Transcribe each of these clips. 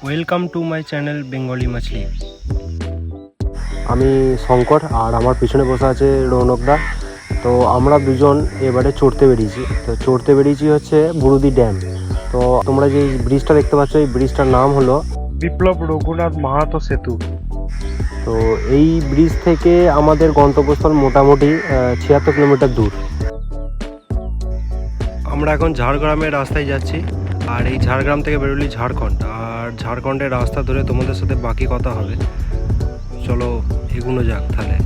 Welcome to my channel Bengali মাছলি। আমি শঙ্কর আর আমার পিছনে বসে আছে রৌনকদা। তো আমরা দুজন এবারে চড়তে বেরিয়েছি হচ্ছে বুরুদি ড্যাম। তো তোমরা যে ব্রিজটা দেখতে পাচ্ছ, এই ব্রিজটার নাম হলো বিপ্লব রঘুনাথ মাহাতো সেতু। তো এই ব্রিজ থেকে আমাদের গন্তব্যস্থল মোটামুটি 76 কিলোমিটার দূর। আমরা এখন ঝাড়গ্রামের রাস্তায় যাচ্ছি, আর এই ঝাড়গ্রাম থেকে বেরোলি ঝাড়খণ্ড, আর ঝাড়খণ্ডের রাস্তা ধরে তোমাদের সাথে বাকি কথা হবে। চলো এগুলো যাক তাহলে।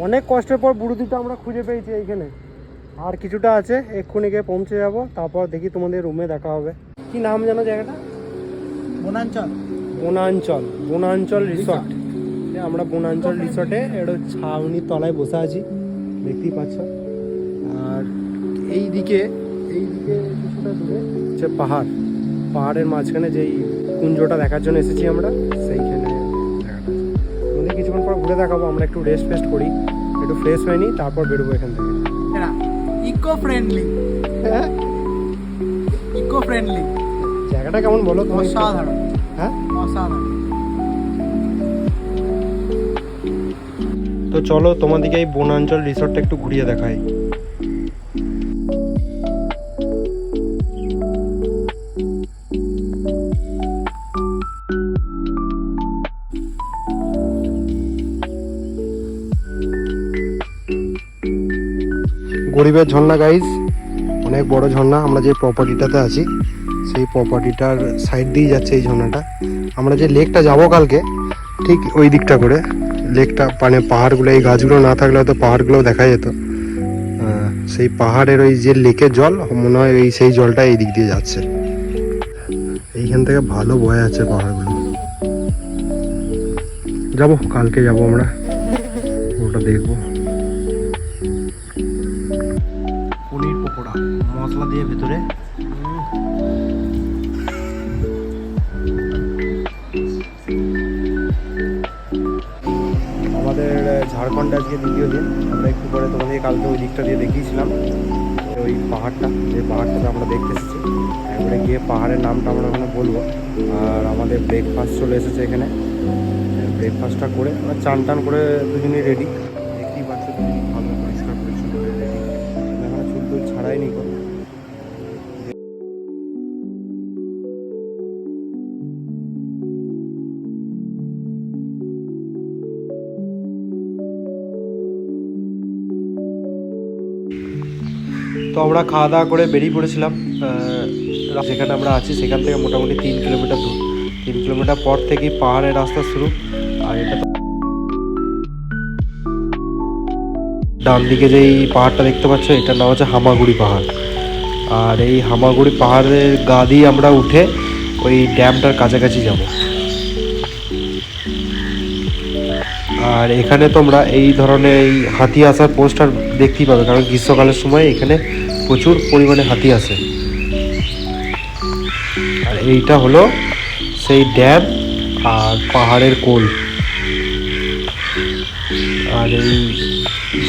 অনেক কষ্টের পর বুরুদিটা আমরা খুঁজে পেয়েছি এইখানে। আর কিছুটা আছে, এক্ষুনি গিয়ে পৌঁছে যাব, তারপর দেখি তোমাদের রুমে দেখা হবে। কি নাম জানো জায়গাটা? বনাঞ্চল রিসর্ট। আমরা বনাঞ্চল রিসর্টে একটা ছাউনির তলায় বসে আছি, দেখতেই পাচ্ছ। আর এইদিকে কিছুটা দূরে হচ্ছে পাহাড়ের মাঝখানে যেই কুঞ্জটা দেখার জন্য এসেছি আমরা, সেইখানে জায়গাটা আছে। আমাদের কিছুক্ষণ পর ঘুরে দেখাবো। আমরা একটু রেস্ট করি, একটু ফ্রেশ হয়নি, তারপর বেরোবো এখান থেকে। ইকো ফ্রেন্ডলি জায়গাটা কেমন বলো তোমার? অসাধারণ। হ্যাঁ, অসাধারণ। তো চলো তোমাদেরকে এই বনাঞ্চল রিসর্টটা একটু ঘুরিয়ে দেখাই। গরিবের ঝর্ণা গাইজ, অনেক বড় ঝর্ণা। আমরা যে প্রপার্টিটাতে আছি সেই প্রপার্টিটার সাইড দিয়ে যাচ্ছে এই ঝর্ণাটা। আমরা যে লেকটা যাবো কালকে, ঠিক ওই দিকটা করে লেকটা, মানে পাহাড়গুলো, এই গাছগুলো না থাকলে হয়তো পাহাড়গুলোও দেখা যেত। সেই পাহাড়ের ওই যে লেকের জল মনে হয় সেই জলটা এই দিক দিয়ে যাচ্ছে। এইখান থেকে ভালো বয়ে আছে পাহাড়গুলো। যাবো কালকে, যাবো আমরা, ওটা দেখবো। পনির পকোড়া মশলা দিয়ে ভেতরে। আমাদের ঝাড়খণ্ডে আজকে দ্বিতীয় দিন। আমরা একটু পরে তোমাদের কালকে ওই দিকটা দিয়ে দেখিয়েছিলাম, ওই পাহাড়টা, যে পাহাড়টাতে আমরা দেখতে এসেছি। একবারে গিয়ে পাহাড়ের নামটা আমরা ওখানে বলবো। আর আমাদের ব্রেকফাস্ট চলে এসেছে এখানে। ব্রেকফাস্টটা করে আমরা চান করে দুজনেই রেডি। দেখতেই পাচ্ছ তুমি, ভালো পরিষ্কার পরিচ্ছন্ন রেডি। এখানে চুল টুল ছাড়াই নি কো। তো আমরা খাওয়া দাওয়া করে বেরিয়ে পড়েছিলাম। যেখানে আমরা আছি সেখান থেকে মোটামুটি 3 কিলোমিটার দূর। 3 কিলোমিটার পর থেকেই পাহাড়ের রাস্তা শুরু। আর এটা ডান দিকে যেই পাহাড়টা দেখতে পাচ্ছ, এটার নাম হচ্ছে হামাগুড়ি পাহাড়। আর এই হামাগুড়ি পাহাড়ের গা দিয়ে আমরা উঠে ওই ড্যামটার কাছাকাছি যাব। আর এখানে তোমরা এই ধরনের এই হাতি আসার পোস্টার দেখতেই পাবে, কারণ গ্রীষ্মকালের সময় এখানে প্রচুর পরিমাণে হাতি আসে। আর এইটা হলো সেই ড্যাম আর পাহাড়ের কোল। আর এই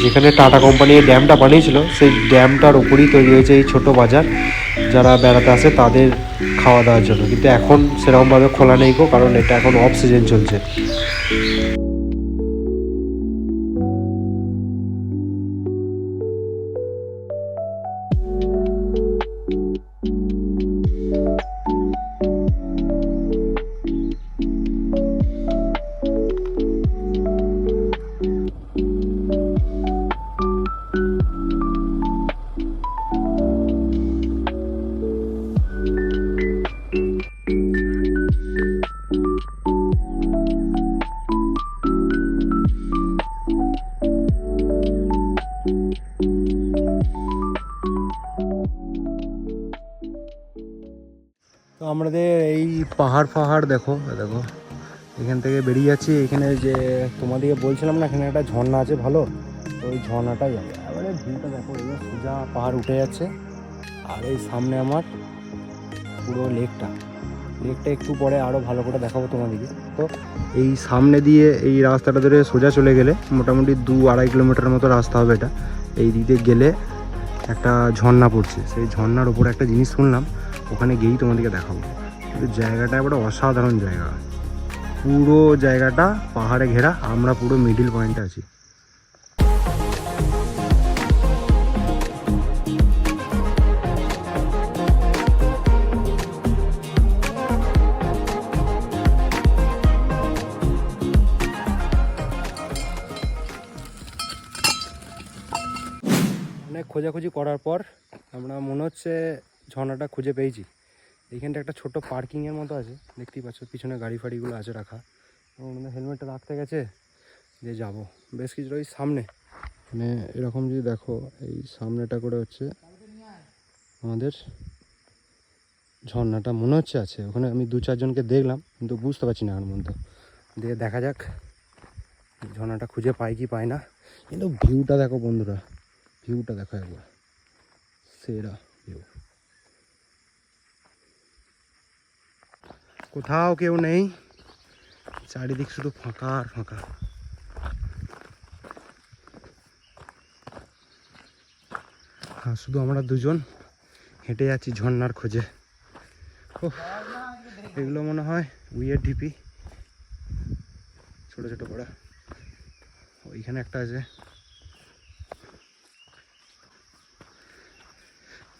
যেখানে টাটা কোম্পানি এই ড্যামটা বানিয়েছিল, সেই ড্যামটার উপরেই তৈরি হয়েছে এই ছোট বাজার। যারা বেড়াতে আসে তাদের খাওয়া দাওয়ার জন্য। কিন্তু এখন সেরকমভাবে খোলা নেই গো, কারণ এটা এখন অফ সিজন চলছে। তো আমাদের এই পাহাড় দেখো দেখো, এখান থেকে বেরিয়ে যাচ্ছি। এখানে যে তোমাদেরকে বলছিলাম না, এখানে একটা ঝর্ণা আছে ভালো, তো ওই ঝর্ণাটাই যাবে। এবারে ভিউটা দেখো, এই সোজা পাহাড় উঠে যাচ্ছে, আর এই সামনে আমার পুরো লেকটা একটু পরে আরও ভালো করে দেখাবো তোমাদেরকে। তো এই সামনে দিয়ে এই রাস্তাটা ধরে সোজা চলে গেলে মোটামুটি 2-2.5 কিলোমিটার মতো রাস্তা হবে এটা। এই দিকে গেলে একটা ঝর্ণা পড়ছে, সেই ঝর্ণার উপরে একটা জিনিস শুনলাম, ওখানে গিয়েই তোমাদেরকে দেখাবো। কিন্তু জায়গাটা একটা অসাধারণ জায়গা, পুরো জায়গাটা পাহাড়ে ঘেরা, আমরা পুরো মিডিল পয়েন্টে আছি। অনেক খোঁজাখুঁজি করার পর আমরা মনে হচ্ছে ঝর্ণাটা খুঁজে পেয়েছি। এইখানটা একটা ছোট পার্কিংয়ের মতো আছে, দেখতেই পাচ্ছ, পিছনে গাড়ি ফাড়িগুলো আছে রাখা। আমাদের হেলমেটটা রাখতে গেছে যে যাব বেশ কিছুটা ওই সামনে, মানে এরকম যদি দেখো এই সামনেটা করে হচ্ছে আমাদের ঝর্ণাটা মনে হচ্ছে আছে। ওখানে আমি 2-4 জনকে দেখলাম, কিন্তু বুঝতে পারছি না এর মধ্যে। দিয়ে দেখা যাক ঝর্ণাটা খুঁজে পাই কি পাই না। কিন্তু ভিউটা দেখো বন্ধুরা, ভিউটা দেখো একবার, সেরা ভিউ। কোথাও কেউ নেই, চারিদিক শুধু ফাঁকা আর ফাঁকা। হ্যাঁ, শুধু আমরা দুজন হেঁটে যাচ্ছি ঝর্ণার খোঁজে। ওহ, এগুলো মনে হয় উইয়ের ঢিপি, ছোট ছোট পড়া। ওইখানে একটা আছে।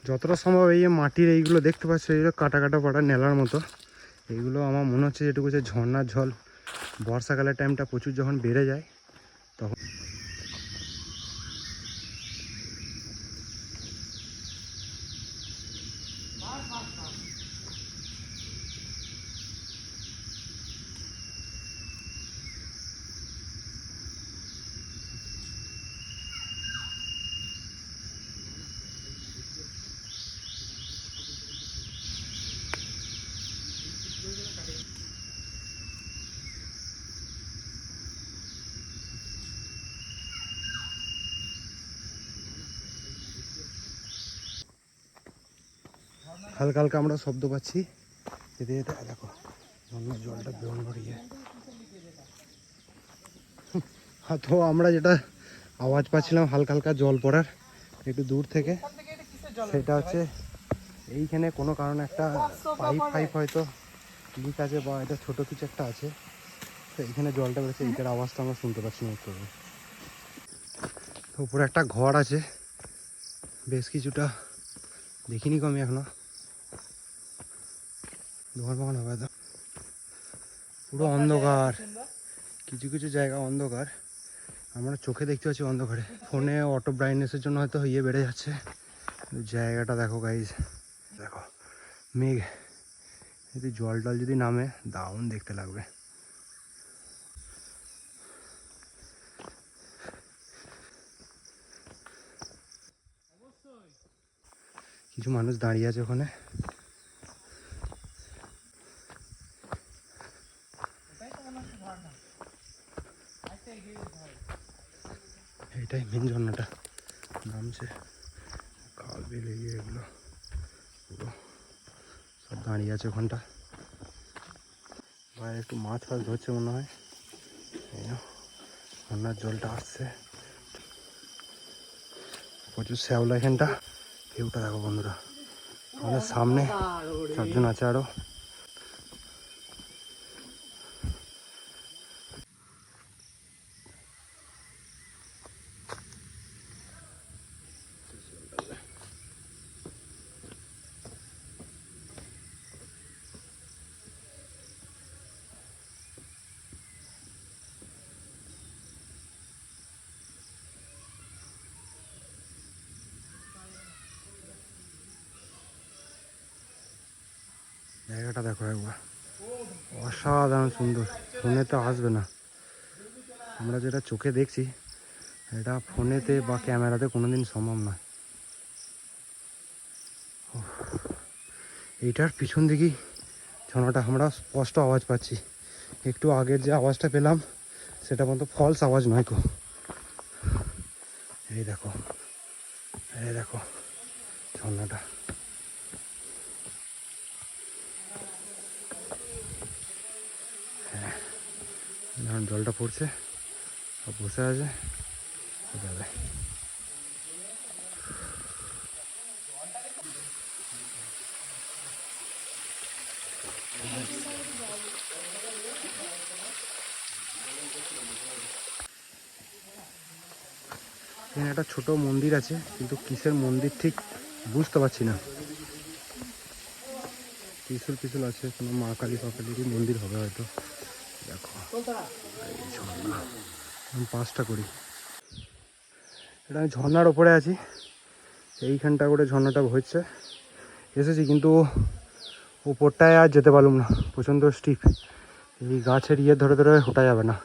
যতটা সম্ভব এই যে মাটির এইগুলো দেখতে পাচ্ছ, এইগুলো কাটা কাটা পড়া নেলার মতো, এইগুলো আমার মনে হচ্ছে যেটুকু যে ঝর্ণার জল বর্ষাকালের টাইমটা প্রচুর যখন বেড়ে যায় তখন। হালকা হালকা আমরা শব্দ পাচ্ছি যেতে যেতে। দেখো ঝর্ণার জলটা বেরোনো গিয়ে। হ্যাঁ, তো আমরা যেটা আওয়াজ পাচ্ছিলাম হালকা হালকা জল পড়ার একটু দূর থেকে, সেটা হচ্ছে এইখানে কোনো কারণে একটা পাইপ হয়তো লিক আছে, বা এটা ছোটো কিছু একটা আছে, তো এইখানে জলটা বেরোচ্ছে, এইটার আওয়াজটা আমরা শুনতে পাচ্ছি না উত্তর। উপরে একটা ঘর আছে, বেশ কিছুটা দেখিনি কম এখনো, দোকান ফোকান হবে তো। পুরো অন্ধকার, কিছু কিছু জায়গা অন্ধকার, আমরা চোখে দেখতে পাচ্ছি অন্ধকারে। ফোনে অটো ব্রাইটনেসের জন্য হয়তো ইয়ে বেড়ে যাচ্ছে। জায়গাটা দেখো গাইজ, দেখো মেঘ, যদি জল টল যদি নামে দারুণ দেখতে লাগবে। কিছু মানুষ দাঁড়িয়ে আছে ওখানে। এইটাই মেন ঝর্ণাটা নামছে, কাল বেলে গিয়ে এগুলো পুরো সব দাঁড়িয়ে আছে ওখানটা। বাইরে একটু মাছ ফাছ ধরছে মনে হয়, এই ঝর্ণার জলটা আসছে, প্রচুর শ্যাওলা এখানটা। ভিউটা দেখো বন্ধুরা, আমাদের সামনে 4 জন আছে আরো। জায়গাটা দেখো একবার, অসাধারণ সুন্দর, ফোনে তো আসবে না। আমরা যেটা চোখে দেখছি এটা ফোনেতে বা ক্যামেরাতে কোনোদিন সম্ভব নয়। এইটার পিছন দিকেই ঝর্ণাটা আমরা স্পষ্ট আওয়াজ পাচ্ছি। একটু আগের যে আওয়াজটা পেলাম সেটা মতো ফলস আওয়াজ নয় কো। এই দেখো, এই দেখো ঝর্ণাটা। হ্যাঁ, যখন জলটা পড়ছে সব বসে আছে যাবে। এখানে একটা ছোট মন্দির আছে, কিন্তু কিসের মন্দির ঠিক বুঝতে পারছি না। ত্রিশুল পিছুল আছে, কোনো মা কালী ফাকালিরই মন্দির হবে হয়তো। দেখো এই ঝর্ণা, আমি 5টা করি। এটা আমি ঝর্ণার ওপরে আছি, এইখানটা করে ঝর্ণাটা হচ্ছে। এসেছি কিন্তু উপরটায় আর যেতে পারলাম না, প্রচণ্ড স্টিপ। এই গাছের ইয়ে ধরে ধরে ওঠা যাবে না,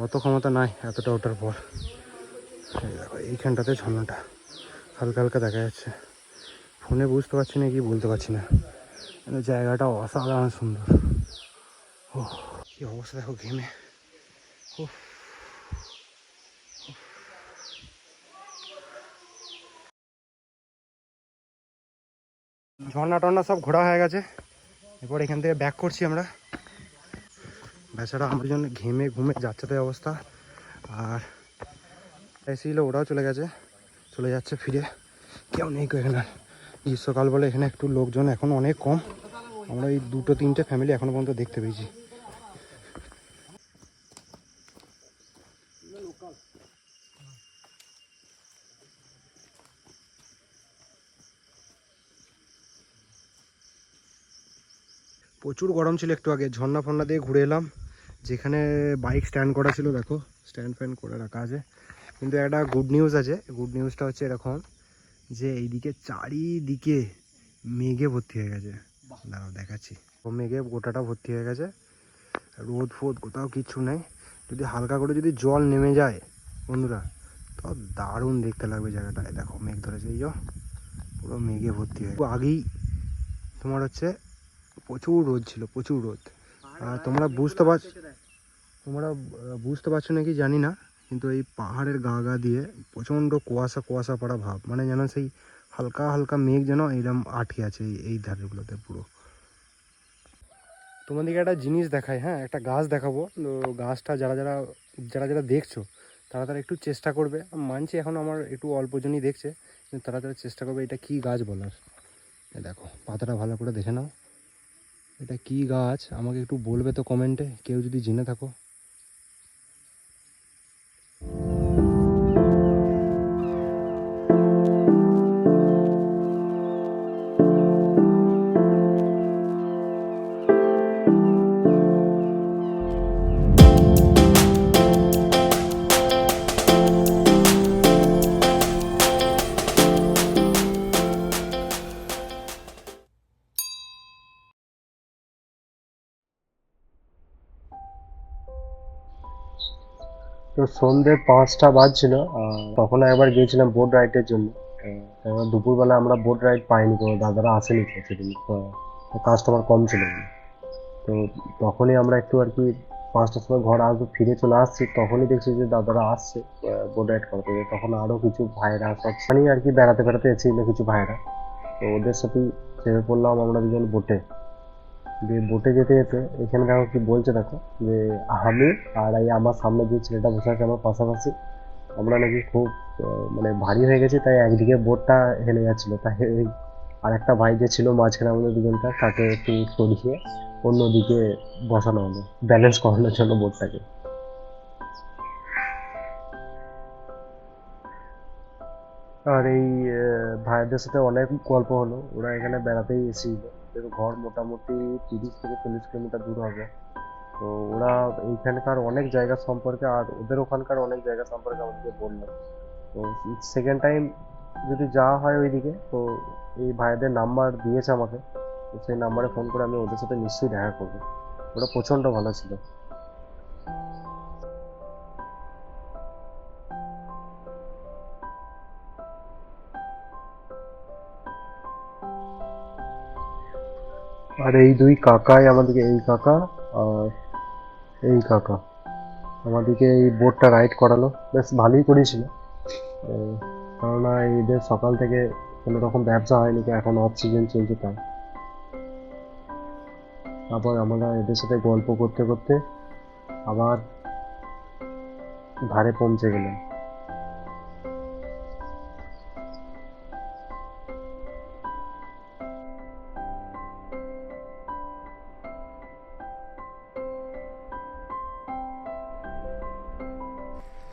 অত ক্ষমতা নাই এতটা ওঠার পর। এই দেখো এইখানটাতে ঝর্ণাটা হালকা হালকা দেখা যাচ্ছে। ফোনে বুঝতে পারছি না কি বলতে পারছি না, কিন্তু জায়গাটা অসাধারণ সুন্দর। ও কি অবস্থা দেখো ঘেমে। ও ঝর্ণা টর্ণা সব ঘোরা হয়ে গেছে, এরপর এখান থেকে ব্যাক করছি আমরা। বেচারা আমার জন্য ঘেমে ঘুমে যাচ্ছে তো অবস্থা। আর এসেছিল ওরাও চলে গেছে, চলে যাচ্ছে ফিরে, কেউ নেই এখানে। গ্রীষ্মকাল বলে এখানে একটু লোকজন এখন অনেক কম। আমরা এই 2-3টে ফ্যামিলি এখনো পর্যন্ত দেখতে পেয়েছি। প্রচুর গরম ছিল একটু আগে, ঝর্ণা ফর্ণা দিয়ে ঘুরে এলাম। যেখানে বাইক স্ট্যান্ড করা ছিল দেখো স্ট্যান্ড ফ্যান্ড করে রাখা আছে। কিন্তু একটা গুড নিউজ আছে, গুড নিউজটা হচ্ছে এরকম যে এইদিকে চারিদিকে মেঘে ভর্তি হয়ে গেছে। দাঁড়াও দেখাচ্ছি, ও মেঘে গোটাটা ভর্তি হয়ে গেছে, রোদ ফোদ কোথাও কিচ্ছু নেই। যদি হালকা করে যদি জল নেমে যায় বন্ধুরা, তো দারুণ দেখতে লাগবে জায়গাটায়। দেখো মেঘ ধরেছে, এই যো পুরো মেঘে ভর্তি হয়ে আগেই তোমার হচ্ছে প্রচুর রোদ ছিল, প্রচুর রোদ। তোমরা বুঝতে পারছো নাকি জানি না, কিন্তু এই পাহাড়ের গা গা দিয়ে প্রচণ্ড কুয়াশা কুয়াশা পড়া ভাব, মানে যেন সেই হালকা হালকা মেঘ যেন এইরকম আটকে আছে এই ধারগুলোতে পুরো। তোমাদেরকে একটা জিনিস দেখায়, হ্যাঁ একটা গাছ দেখাবো। তো গাছটা যারা যারা যারা যারা দেখছো তারা তারা একটু চেষ্টা করবে, মানছি এখন আমার একটু অল্প জনই দেখছে, কিন্তু তারা তারা চেষ্টা করবে এটা কি গাছ বলার। দেখো পাতাটা ভালো করে দেখে নাও, এটা কি গাছ আমাকে একটু বলবে তো কমেন্টে, কেউ যদি জেনে থাকো। তো সন্ধ্যে 5টা বাজছিল, তখন একবার গিয়েছিলাম বোট রাইডের জন্য। কারণ দুপুরবেলা আমরা বোট রাইড পাইনি, কোনো দাদারা আসেনি সেদিন, কাস্টমার কম ছিল। তো তখনই আমরা একটু আর কি 5টার সময় ঘর আসবো ফিরে চলে আসছি, তখনই দেখছি যে দাদারা আসছে বোট রাইড করতে। তখন আরও কিছু ভাইরা সব মানে আর কি বেড়াতে বেড়াতে এসেছিল কিছু ভাইরা, তো ওদের সাথেই চেপে পড়লাম আমরা দুজন বোটে। দিয়ে বোটে যেতে যেতে এখানে দেখো কি বলছে দেখো, যে আমি আর এই আমার সামনে যে ছেলেটা বসে আছে আমার পাশাপাশি, আমরা নাকি খুব মানে ভারী হয়ে গেছি, তাই একদিকে বোটটা হেলে যাচ্ছিল, তাই ওই আর একটা ভাই যে ছিল মাঝখানে আমাদের দুজনটা, তাকে একটু সরিয়ে অন্যদিকে বসানো হলো ব্যালেন্স করানোর জন্য বোটটাকে। আর এই ভাইদের সাথে অনেক গল্প হলো, ওরা এখানে বেড়াতেই এসেছিল। ওদের ঘর মোটামুটি 30 থেকে 40 কিলোমিটার দূর হবে। তো ওরা এইখানকার অনেক জায়গা সম্পর্কে আর ওদের ওখানকার অনেক জায়গা সম্পর্কে আমাদেরকে বললো। তো সেকেন্ড টাইম যদি যাওয়া হয় ওইদিকে, তো এই ভাইদের নাম্বার দিয়েছে আমাকে, তো সেই নাম্বারে ফোন করে আমি ওদের সাথে নিশ্চয়ই দেখা করবো। ওরা প্রচণ্ড ভালো ছিল। আর এই দুই কাকাই আমাদেরকে, এই কাকা আর এই কাকা আমাদেরকে এই বোটটা রাইড করালো, বেশ ভালোই করেছিল। কেননা এদের সকাল থেকে কোনো রকম ব্যবসা হয়নি, এখন অফ সিজন চলছে তাই। তারপর আমরা এদের সাথে গল্প করতে করতে আবার ধারে পৌঁছে গেলাম।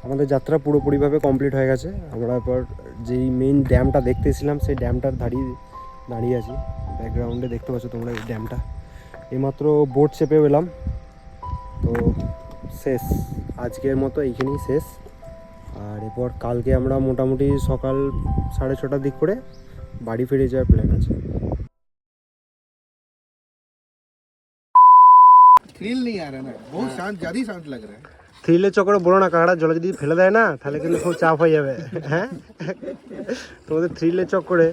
আমাদের যাত্রা পুরোপুরিভাবে কমপ্লিট হয়ে গেছে। আমরা এরপর যেই মেইন ড্যামটা দেখতেছিলাম সেই ড্যামটার দাঁড়িয়ে আছি। ব্যাকগ্রাউন্ডে দেখতে পাচ্ছ তোমরা এই ড্যামটা। এইমাত্র বোট চেপে পেলাম, তো শেষ আজকের মতো এইখানেই শেষ। আর এরপর কালকে আমরা মোটামুটি সকাল 6:30টার দিক করে বাড়ি ফিরে যাওয়ার প্ল্যান আছে। थ्रिल नहीं आ रहा ना, बहुत शांत, ज्यादा ही शांत लग रहा है। থ্রিলের চক্করে বলো না, কাঁকড়া জলে যদি ফেলে দেয় না তাহলে কিন্তু খুব চাপ হয়ে যাবে। হ্যাঁ, তোমাদের থ্রিলের চক্করে